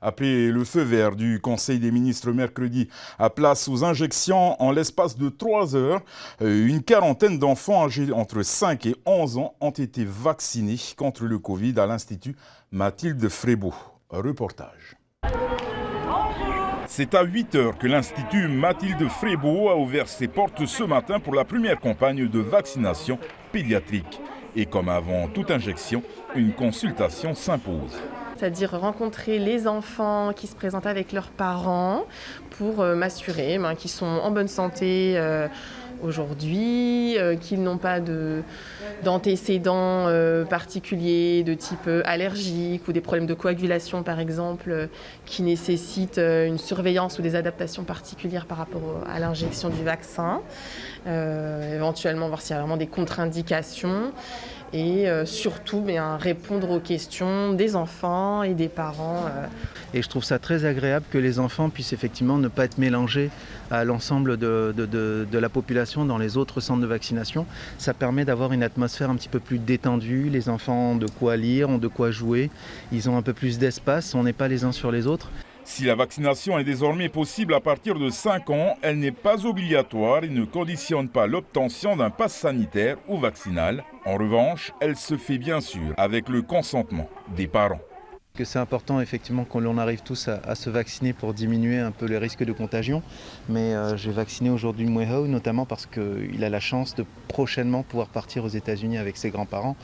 Après le feu vert du Conseil des ministres mercredi, à place aux injections en l'espace de 3 heures, une quarantaine d'enfants âgés entre 5 et 11 ans ont été vaccinés contre le Covid à l'Institut Mathilde Frébeau. Reportage. C'est à 8 heures que l'Institut Mathilde Frébeau a ouvert ses portes ce matin pour la première campagne de vaccination pédiatrique. Et comme avant toute injection, une consultation s'impose. C'est-à-dire rencontrer les enfants qui se présentent avec leurs parents pour m'assurer qu'ils sont en bonne santé aujourd'hui, qu'ils n'ont pas d'antécédents particuliers de type allergique ou des problèmes de coagulation par exemple qui nécessitent une surveillance ou des adaptations particulières par rapport à l'injection du vaccin, éventuellement voir s'il y a vraiment des contre-indications. Et surtout répondre aux questions des enfants et des parents. Et je trouve ça très agréable que les enfants puissent effectivement ne pas être mélangés à l'ensemble de la population dans les autres centres de vaccination. Ça permet d'avoir une atmosphère un petit peu plus détendue. Les enfants ont de quoi lire, ont de quoi jouer. Ils ont un peu plus d'espace, on n'est pas les uns sur les autres. Si la vaccination est désormais possible à partir de 5 ans, elle n'est pas obligatoire et ne conditionne pas l'obtention d'un pass sanitaire ou vaccinal. En revanche, elle se fait bien sûr avec le consentement des parents. C'est important effectivement qu'on arrive tous à se vacciner pour diminuer un peu les risques de contagion. Mais j'ai vacciné aujourd'hui Mweho notamment parce qu'il a la chance de prochainement pouvoir partir aux États-Unis avec ses grands-parents.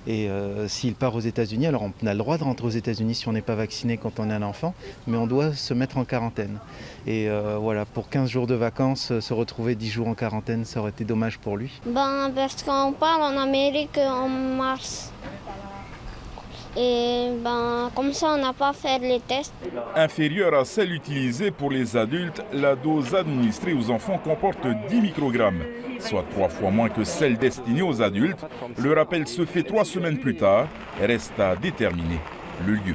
Et s'il part aux États-Unis, alors on a le droit de rentrer aux États-Unis si on n'est pas vacciné quand on est un enfant, mais on doit se mettre en quarantaine. Et voilà, pour 15 jours de vacances, se retrouver 10 jours en quarantaine, ça aurait été dommage pour lui. Parce qu'on part en Amérique en mars. Et comme ça, on n'a pas fait les tests. Inférieure à celle utilisée pour les adultes, la dose administrée aux enfants comporte 10 microgrammes, soit 3 fois moins que celle destinée aux adultes. Le rappel se fait 3 semaines plus tard et reste à déterminer le lieu.